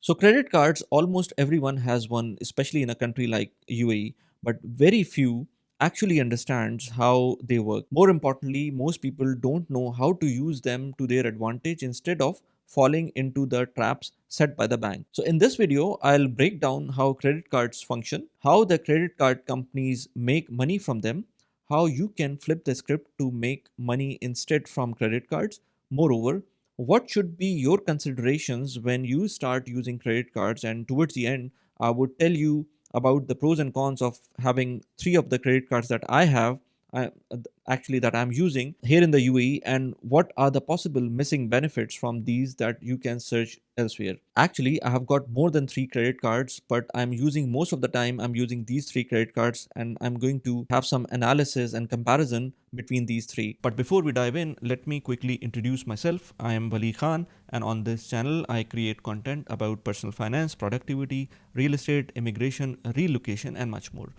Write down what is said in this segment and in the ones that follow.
So credit cards, almost everyone has one, especially in a country like UAE, but very few actually understands how they work. More importantly, most people don't know how to use them to their advantage instead of falling into the traps set by the bank. So in this video, I'll break down how credit cards function, how the credit card companies make money from them, how you can flip the script to make money instead from credit cards. Moreover, what should be your considerations when you start using credit cards? And towards the end, I would tell you about the pros and cons of having three of the credit cards that I have, actually that I'm using here in the UAE, and what are the possible missing benefits from these that you can search elsewhere. Actually, I have got more than three credit cards, but I'm using most of the time I'm using these three credit cards, and I'm going to have some analysis and comparison between these three. But before we dive in, let me quickly introduce myself. I am Wali Khan, and on this channel, I create content about personal finance, productivity, real estate, immigration, relocation, and much more.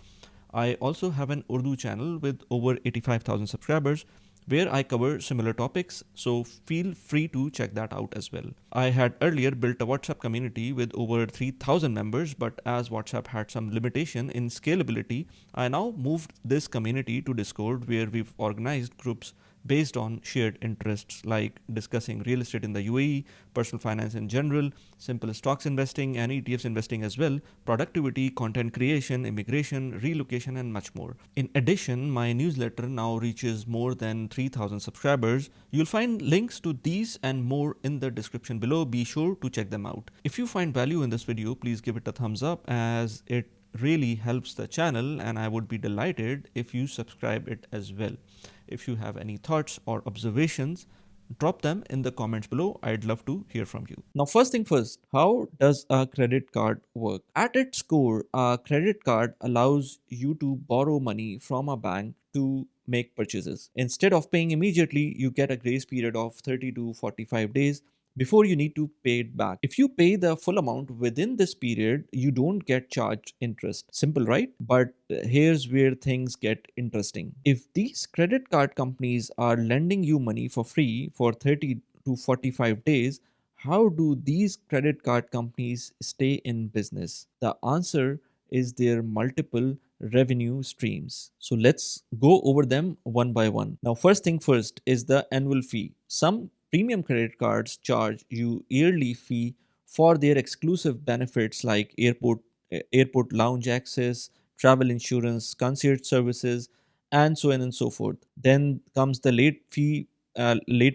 I also have an Urdu channel with over 85,000 subscribers where I cover similar topics, so feel free to check that out as well. I had earlier built a WhatsApp community with over 3,000 members, but as WhatsApp had some limitation in scalability, I now moved this community to Discord where we've organized groups based on shared interests like discussing real estate in the UAE, personal finance in general, simple stocks investing and ETFs investing as well, productivity, content creation, immigration, relocation, and much more. In addition, my newsletter now reaches more than 3,000 subscribers. You'll find links to these and more in the description below. Be sure to check them out. If you find value in this video, please give it a thumbs up as it really helps the channel, and I would be delighted if you subscribe it as well. If you have any thoughts or observations, drop them in the comments below. I'd love to hear from you. Now, first thing first, how does a credit card work? At its core, a credit card allows you to borrow money from a bank to make purchases. Instead of paying immediately, you get a grace period of 30 to 45 days before you need to pay it back. If you pay the full amount within this period, you don't get charged interest. Simple, right? But here's where things get interesting. If these credit card companies are lending you money for free for 30 to 45 days, how do these credit card companies stay in business? The answer is their multiple revenue streams. So let's go over them one by one. Now, first thing first is the annual fee. Some premium credit cards charge you yearly fee for their exclusive benefits like airport lounge access, travel insurance, concierge services, and so on and so forth. Then comes the late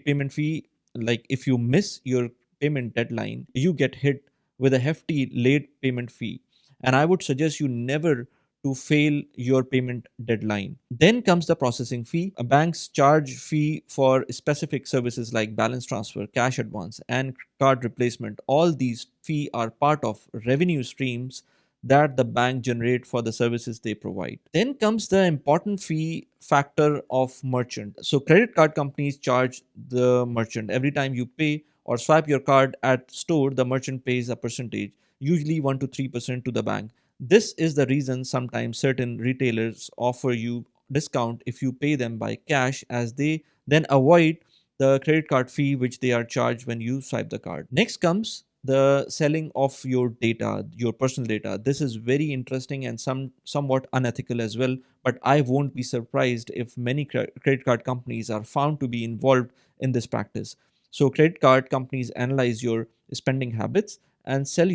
payment fee. Like if you miss your payment deadline, you get hit with a hefty late payment fee. And I would suggest you never to fail your payment deadline. Then comes the processing fee. A bank's charge fee for specific services like balance transfer, cash advance, and card replacement. All these fee are part of revenue streams that the bank generate for the services they provide. Then comes the important fee factor of merchant. So credit card companies charge the merchant every time you pay or swipe your card at store. The merchant pays a percentage, usually 1 to 3% to the bank. This is the reason sometimes certain retailers offer you discount if you pay them by cash, as they then avoid the credit card fee which they are charged when you swipe the card. Next comes the selling of your data, your personal data. This is very interesting and somewhat unethical as well, but I won't be surprised if many credit card companies are found to be involved in this practice. So credit card companies analyze your spending habits and sell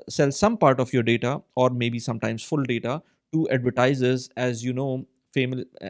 some part of your data, or maybe sometimes full data, to advertisers. As you know,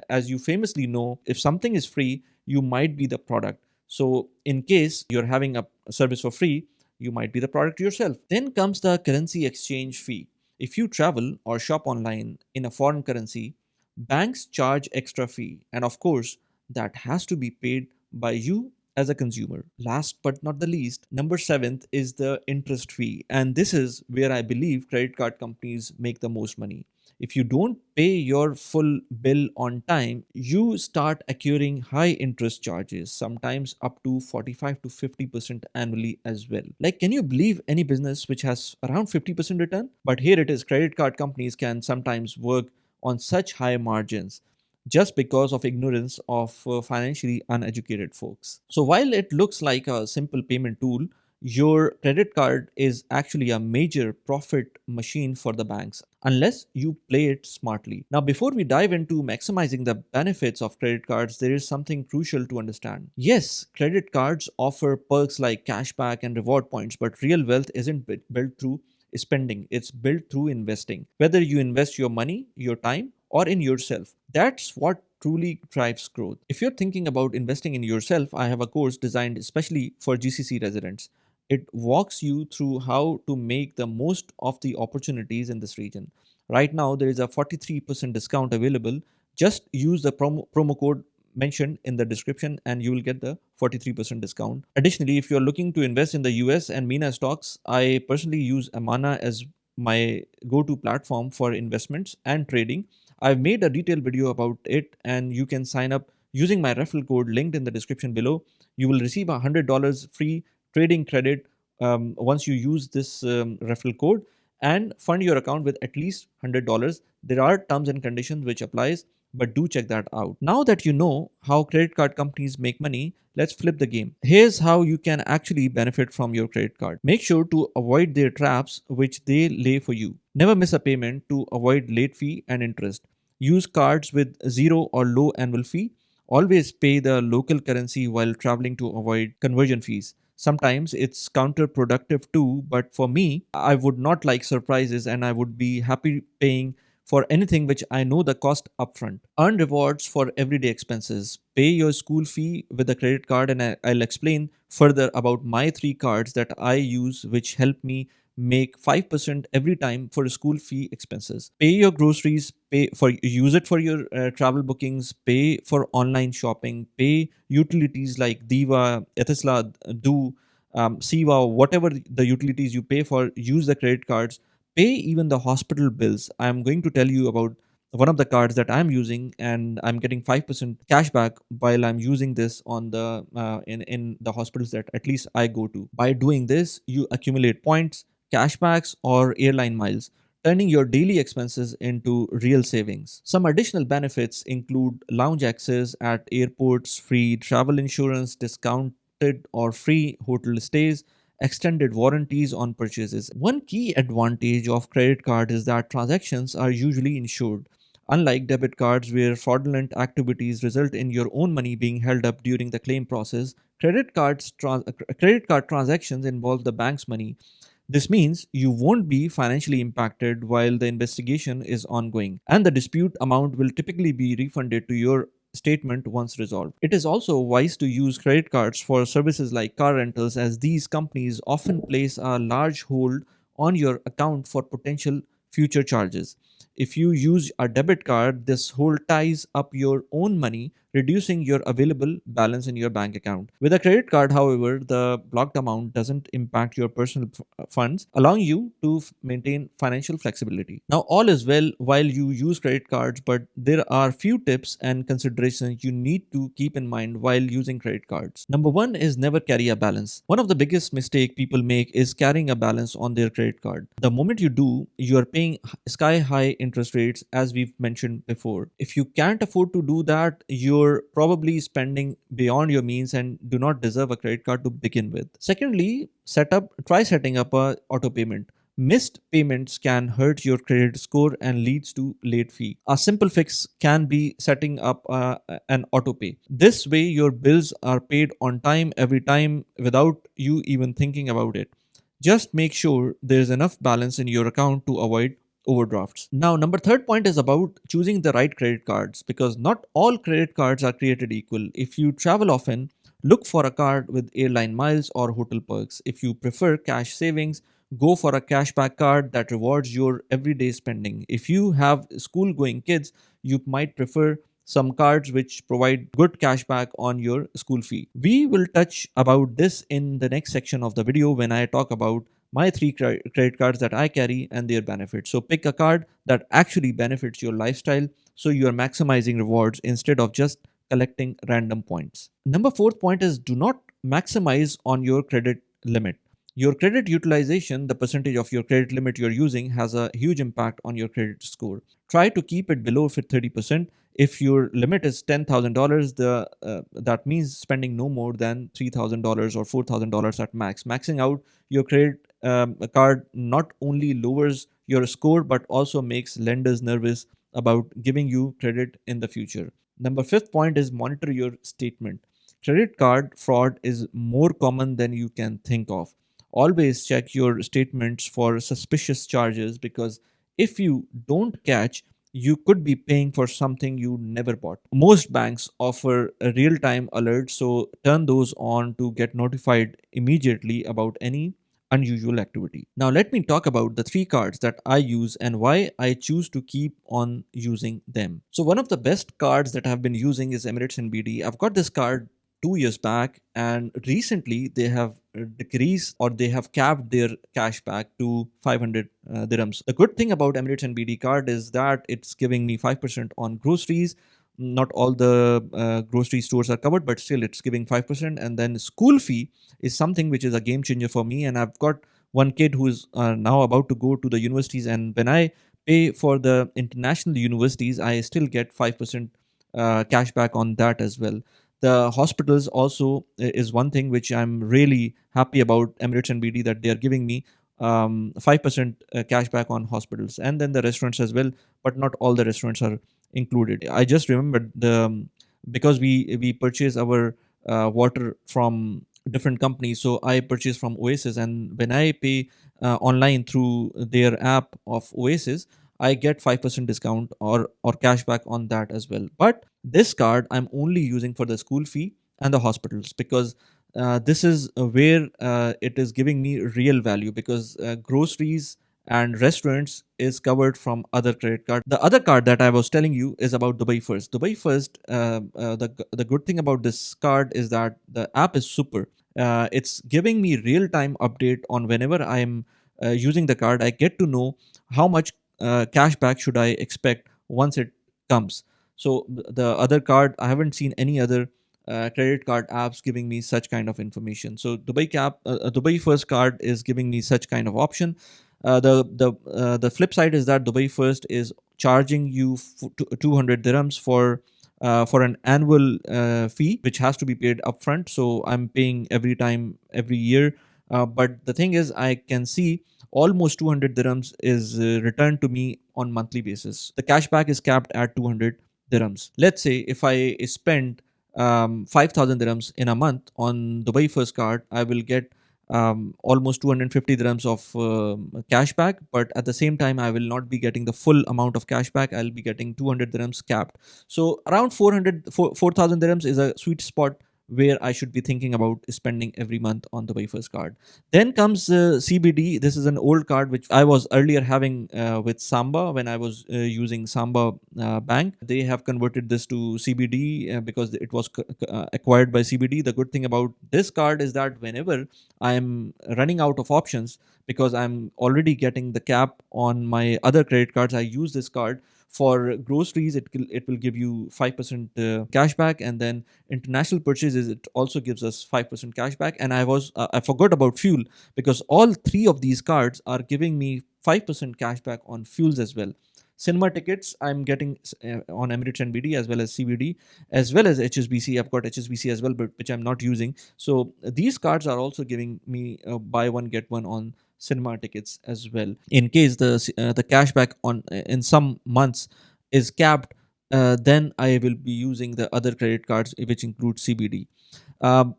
as you famously know, if something is free, you might be the product. So in case you're having a service for free, you might be the product yourself. Then comes the currency exchange fee. If you travel or shop online in a foreign currency, banks charge extra fee, and of course that has to be paid by you as a consumer. Last but not the least, number seventh is the interest fee. And this is where I believe credit card companies make the most money. If you don't pay your full bill on time, you start accruing high interest charges, sometimes up to 45 to 50% annually as well. Like, can you believe any business which has around 50% return? But here it is, credit card companies can sometimes work on such high margins just because of ignorance of financially uneducated folks. So while it looks like a simple payment tool, your credit card is actually a major profit machine for the banks unless you play it smartly. Now, before we dive into maximizing the benefits of credit cards, there is something crucial to understand. Yes, credit cards offer perks like cashback and reward points, but real wealth isn't built through spending, it's built through investing. Whether you invest your money, your time, or in yourself, that's what truly drives growth. If you're thinking about investing in yourself, I have a course designed especially for GCC residents. It walks you through how to make the most of the opportunities in this region. Right now, there is a 43% discount available. Just use the promo code mentioned in the description and you will get the 43% discount. Additionally, if you're looking to invest in the US and MENA stocks, I personally use Amana as my go to platform for investments and trading. I've made a detailed video about it and you can sign up using my referral code linked in the description below. You will receive $100 free trading credit once you use this referral code and fund your account with at least $100. There are terms and conditions which applies, but do check that out. Now that you know how credit card companies make money, let's flip the game. Here's how you can actually benefit from your credit card. Make sure to avoid their traps which they lay for you. Never miss a payment to avoid late fee and interest. Use cards with zero or low annual fee. Always pay the local currency while traveling to avoid conversion fees. Sometimes it's counterproductive too, but for me, I would not like surprises and I would be happy paying for anything which I know the cost upfront. Earn rewards for everyday expenses. Pay your school fee with a credit card, and I'll explain further about my three cards that I use which help me make 5% every time for school fee expenses. Pay your groceries, pay for use it for your travel bookings, pay for online shopping, pay utilities like Diva, Ethesla, Do, Siva, whatever the utilities you pay for, use the credit cards. Pay even the hospital bills. I'm going to tell you about one of the cards that I'm using, and I'm getting 5% cashback while I'm using this on the in the hospitals that at least I go to. By doing this, you accumulate points, cashbacks, or airline miles, turning your daily expenses into real savings. Some additional benefits include lounge access at airports, free travel insurance, discounted or free hotel stays, extended warranties on purchases. One key advantage of credit card is that transactions are usually insured. Unlike debit cards where fraudulent activities result in your own money being held up during the claim process, credit card transactions involve the bank's money. This means you won't be financially impacted while the investigation is ongoing, and the dispute amount will typically be refunded to your statement once resolved. It is also wise to use credit cards for services like car rentals, as these companies often place a large hold on your account for potential future charges. If you use a debit card, this hold ties up your own money, reducing your available balance in your bank account. With a credit card, however, the blocked amount doesn't impact your personal funds, allowing you to maintain financial flexibility. Now, all is well while you use credit cards, but there are few tips and considerations you need to keep in mind while using credit cards. Number one is never carry a balance. One of the biggest mistake people make is carrying a balance on their credit card. The moment you do, you are paying sky high interest rates, as we've mentioned before. If you can't afford to do that, you're probably spending beyond your means and do not deserve a credit card to begin with. Secondly, try setting up a auto payment. Missed payments can hurt your credit score and leads to late fee. A simple fix can be setting up an auto pay. This way your bills are paid on time every time without you even thinking about it. Just make sure there's enough balance in your account to avoid overdrafts. Now, number third point is about choosing the right credit cards, because not all credit cards are created equal. If you travel often, look for a card with airline miles or hotel perks. If you prefer cash savings, go for a cashback card that rewards your everyday spending. If you have school going kids, you might prefer some cards which provide good cashback on your school fee. We will touch about this in the next section of the video when I talk about my three credit cards that I carry and their benefits. So pick a card that actually benefits your lifestyle so you are maximizing rewards instead of just collecting random points. Number fourth point is do not maximize on your credit limit. Your credit utilization, the percentage of your credit limit you're using, has a huge impact on your credit score. Try to keep it below 30%. If your limit is $10,000, that means spending no more than $3,000 or $4,000 at max. Maxing out your credit card not only lowers your score but also makes lenders nervous about giving you credit in the future. Number fifth point is monitor your statement. Credit card fraud is more common than you can think of. Always check your statements for suspicious charges, because if you don't catch, you could be paying for something you never bought. Most banks offer a real-time alerts, so turn those on to get notified immediately about any unusual activity. Now let me talk about the three cards that I use and why I choose to keep on using them. So one of the best cards that I've been using is Emirates NBD. I've got this card 2 years back, and recently they have decreased, or they have capped their cashback to 500 dirhams. The good thing about Emirates and BD card is that it's giving me 5% on groceries. Not all the grocery stores are covered, but still it's giving 5%. And then school fee is something which is a game changer for me. And I've got one kid who is now about to go to the universities, and when I pay for the international universities, I still get 5% cashback on that as well. The hospitals also is one thing which I'm really happy about Emirates and BD, that they are giving me 5% cashback on hospitals, and then the restaurants as well. But not all the restaurants are included. I just remembered because we purchase our water from different companies. So I purchase from Oasis, and when I pay online through their app of Oasis, I get 5% discount or cashback on that as well. But this card I'm only using for the school fee and the hospitals, because this is where it is giving me real value, because groceries and restaurants is covered from other credit card. The other card that I was telling you is about Dubai First. Dubai First, the good thing about this card is that the app is super. It's giving me real time update on whenever I'm using the card. I get to know how much cashback should I expect once it comes. So the other card, I haven't seen any other credit card apps giving me such kind of information. So Dubai First card is giving me such kind of option. The flip side is that Dubai First is charging you 200 dirhams for an annual fee, which has to be paid upfront. So I'm paying every time, every year. But the thing is, I can see almost 200 dirhams is returned to me on monthly basis. The cashback is capped at 200 dirhams. Let's say if I spend 5,000 dirhams in a month on Dubai First card, I will get almost 250 dirhams of cashback. But at the same time, I will not be getting the full amount of cashback. I'll be getting 200 dirhams capped. So around 4,000 dirhams is a sweet spot where I should be thinking about spending every month on the First card. Then comes CBD. This is an old card which I was earlier having with Samba when I was using Samba Bank. They have converted this to CBD because it was acquired by CBD. The good thing about this card is that whenever I'm running out of options, because I'm already getting the cap on my other credit cards, I use this card. For groceries, it will give you 5% cashback, and then international purchases, it also gives us 5% cashback. And I forgot about fuel, because all three of these cards are giving me 5% cashback on fuels as well. Cinema tickets I'm getting on Emirates NBD as well as CBD, as well as HSBC. I've got HSBC as well, but which I'm not using. So these cards are also giving me buy one get one on cinema tickets as well. In case the cashback on in some months is capped, then I will be using the other credit cards, which include CBD.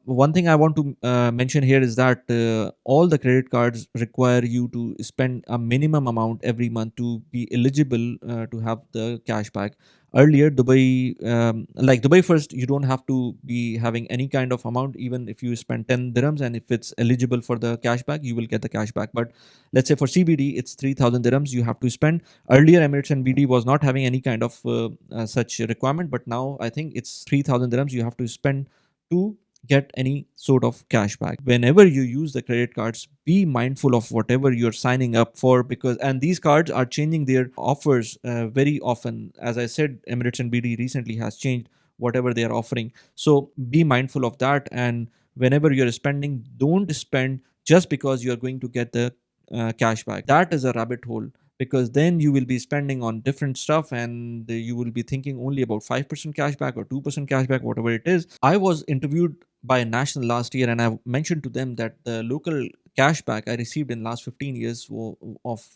One thing I want to mention here is that all the credit cards require you to spend a minimum amount every month to be eligible to have the cashback. Earlier, like Dubai First, you don't have to be having any kind of amount, even if you spend 10 dirhams, and if it's eligible for the cashback, you will get the cashback. But let's say for CBD, it's 3,000 dirhams you have to spend. Earlier, Emirates and BD was not having any kind of such requirement, but now I think it's 3,000 dirhams you have to spend to get any sort of cashback. Whenever you use the credit cards, be mindful of whatever you're signing up for, because and these cards are changing their offers very often. As I said, Emirates and BD recently has changed whatever they are offering. So be mindful of that, and whenever you're spending, don't spend just because you are going to get the cash back. That is a rabbit hole, because then you will be spending on different stuff, and you will be thinking only about 5% cashback or 2% cashback, whatever it is. I was interviewed by a national last year, and I mentioned to them that the local cashback I received in last 15 years of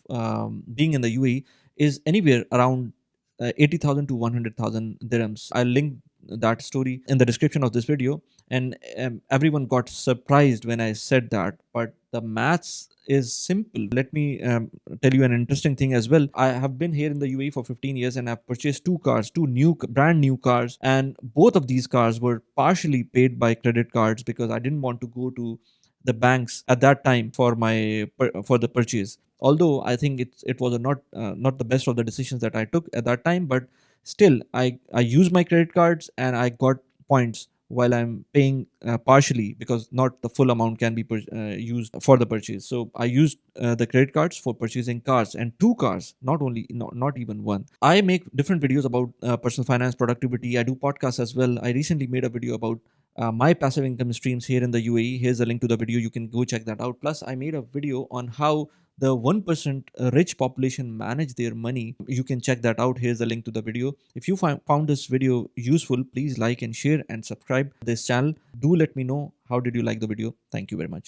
being in the UAE is anywhere around 80,000 to 100,000 dirhams. I'll link that story in the description of this video. And everyone got surprised when I said that, but the maths is simple. Let me tell you an interesting thing as well. I have been here in the UAE for 15 years, and I've purchased two cars, two brand new cars, and both of these cars were partially paid by credit cards because I didn't want to go to the banks at that time for for the purchase. Although I think it was not the best of the decisions that I took at that time, but still I used my credit cards and I got points while I'm paying partially, because not the full amount can be used for the purchase. So I used the credit cards for purchasing cars, and two cars, not only not even one. I make different videos about personal finance, productivity. I do podcasts as well. I recently made a video about my passive income streams here in the UAE. Here's a link to the video. You can go check that out. Plus, I made a video on how the 1% rich population manage their money. You can check that out. Here's the link to the video. If you found this video useful, please like and share and subscribe this channel. Do let me know how did you like the video. Thank you very much.